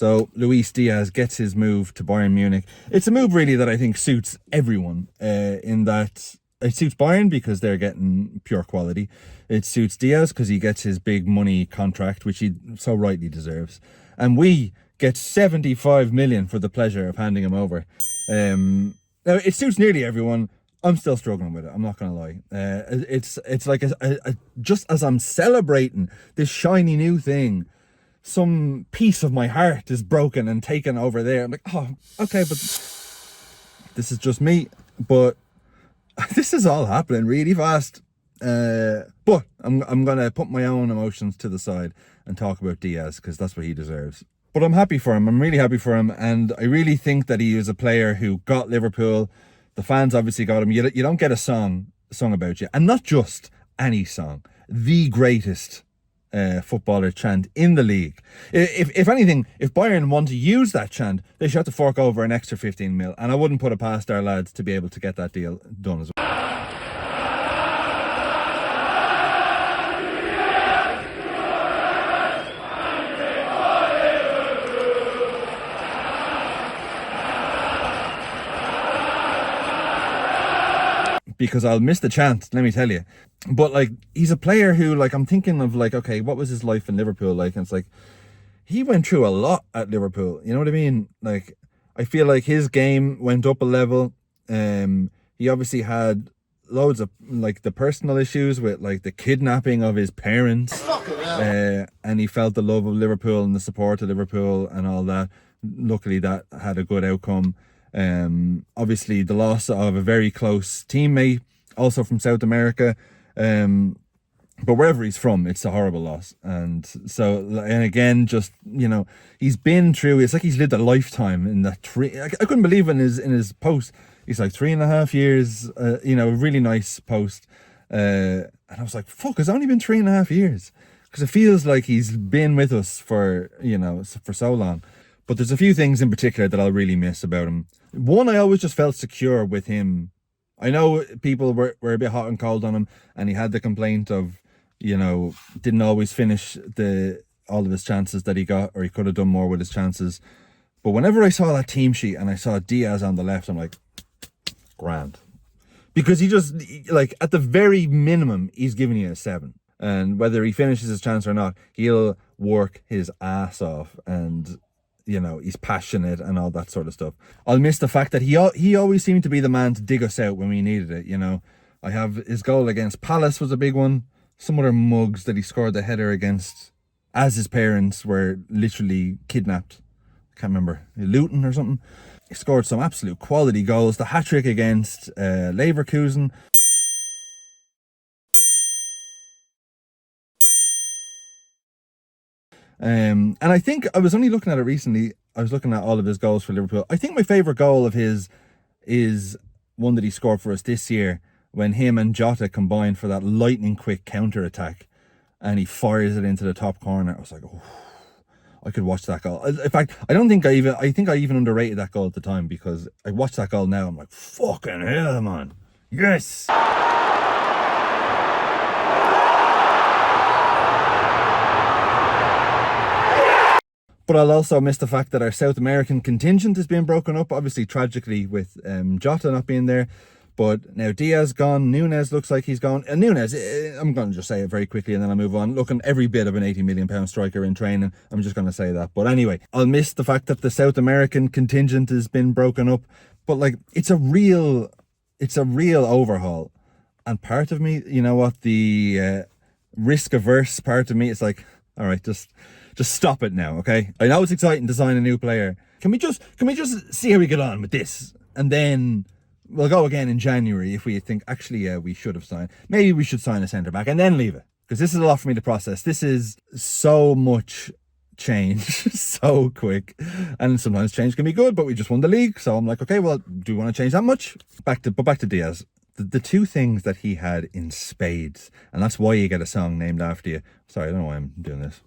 So Luis Diaz gets his move to Bayern Munich. It's a move really that I think suits everyone, in that it suits Bayern because they're getting pure quality. It suits Diaz because he gets his big money contract, which he so rightly deserves. And we get 75 million for the pleasure of handing him over. Now it suits nearly everyone. I'm still struggling with it. I'm not going to lie. It's like just as I'm celebrating this shiny new thing, some piece of my heart is broken and taken over there. I'm like, oh, okay, but this is just me. But this is all happening really fast. But I'm gonna put my own emotions to the side and talk about Diaz because that's what he deserves. But I'm happy for him. I'm really happy for him, and I really think that he is a player who got Liverpool. The fans obviously got him. You don't get a song sung about you, and not just any song. The greatest footballer chant in the league. If anything, if Bayern want to use that chant, they should have to fork over an extra 15 mil, and I wouldn't put it past our lads to be able to get that deal done as well. Because I'll miss the chant, let me tell you. But like, he's a player who, like, I'm thinking of like, okay, what was his life in Liverpool like? And it's like, he went through a lot at Liverpool. You know what I mean? Like, I feel like his game went up a level. He obviously had loads of like the personal issues with like the kidnapping of his parents. And he felt the love of Liverpool and the support of Liverpool and all that. Luckily, that had a good outcome. Obviously the loss of a very close teammate, also from South America, but wherever he's from, it's a horrible loss. And so, and again, just, you know, he's been through, it's like he's lived a lifetime in that I couldn't believe in his post, he's like 3.5 years, you know, a really nice post, and I was like, fuck, it's only been 3.5 years, because it feels like he's been with us for, you know, for so long. But there's a few things in particular that I'll really miss about him. One, I always just felt secure with him. I know people were a bit hot and cold on him, and he had the complaint of, you know, didn't always finish all of his chances that he got, or he could have done more with his chances. But whenever I saw that team sheet and I saw Diaz on the left, I'm like, grand. Because he just, like, at the very minimum, he's giving you a 7. And whether he finishes his chance or not, he'll work his ass off, and you know, he's passionate and all that sort of stuff. I'll miss the fact that he always seemed to be the man to dig us out when we needed it, you know. I have his goal against Palace was a big one. Some other mugs that he scored the header against as his parents were literally kidnapped. I can't remember, Luton or something. He scored some absolute quality goals. The hat-trick against Leverkusen. And I think I was only looking at it recently. I was looking at all of his goals for Liverpool. I think my favourite goal of his is one that he scored for us this year when him and Jota combined for that lightning quick counter attack, and he fires it into the top corner. I was like, oh, I could watch that goal. In fact, I think I even underrated that goal at the time, because I watch that goal now, I'm like, fucking hell, man. Yes. But I'll also miss the fact that our South American contingent is being broken up, obviously tragically with Jota not being there. But now Diaz gone, Nunes looks like he's gone. And Nunes, I'm going to just say it very quickly and then I'll move on. Looking every bit of an £80 million striker in training. I'm just going to say that. But anyway, I'll miss the fact that the South American contingent has been broken up. But like, it's a real overhaul. And part of me, you know what, the risk averse part of me is like, all right, just stop it now, okay? I know it's exciting to sign a new player. Can we just see how we get on with this? And then we'll go again in January if we think, actually, yeah, we should have signed. Maybe we should sign a centre-back and then leave it. Because this is a lot for me to process. This is so much change so quick. And sometimes change can be good, but we just won the league. So I'm like, okay, well, do you want to change that much? Back to Diaz. The two things that he had in spades, and that's why you get a song named after you. Sorry, I don't know why I'm doing this.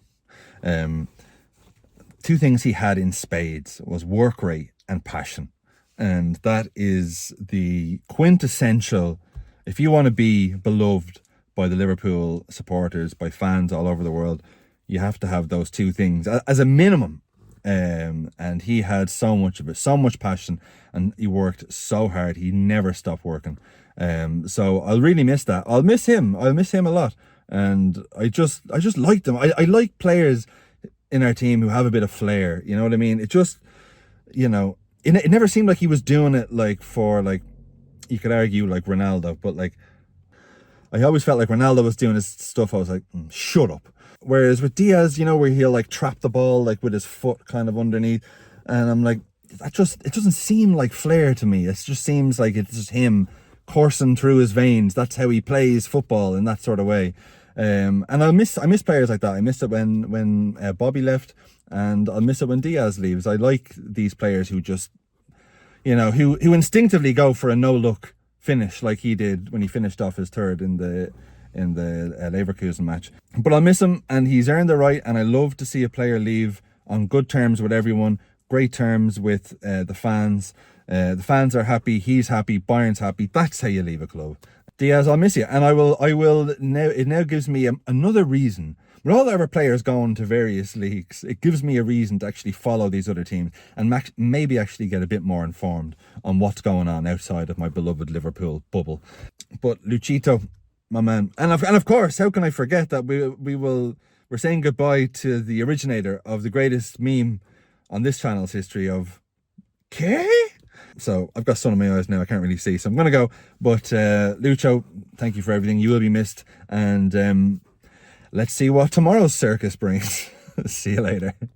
Two things he had in spades was work rate and passion. And that is the quintessential, if you want to be beloved by the Liverpool supporters, by fans all over the world, you have to have those two things as a minimum. And he had so much of it, so much passion, and he worked so hard. He never stopped working. So I'll really miss that. I'll miss him a lot. And I just liked him. I like players in our team who have a bit of flair, you know what I mean? It just, you know, it never seemed like he was doing it like for, like, you could argue like Ronaldo, but like I always felt like Ronaldo was doing his stuff, I was like, shut up. Whereas with Diaz, you know, where he'll like trap the ball like with his foot kind of underneath, and I'm like, it doesn't seem like flair to me. It just seems like it's just him coursing through his veins. That's how he plays football, in that sort of way. And I miss players like that. I miss it when Bobby left, and I'll miss it when Diaz leaves. I like these players who just, you know, who instinctively go for a no-look finish, like he did when he finished off his third in the Leverkusen match. But I'll miss him, and he's earned the right, and I love to see a player leave on good terms with everyone, great terms with the fans. The fans are happy, he's happy, Bayern's happy. That's how you leave a club. Diaz, I'll miss you, and I will now. It now gives me another reason. With all our players going to various leagues, it gives me a reason to actually follow these other teams and maybe actually get a bit more informed on what's going on outside of my beloved Liverpool bubble. But Luchito, my man, and of course, how can I forget that we're saying goodbye to the originator of the greatest meme on this channel's history of K? So I've got sun in my eyes now, I can't really see, so I'm gonna go. But Lucho, thank you for everything. You will be missed, and let's see what tomorrow's circus brings. See you later.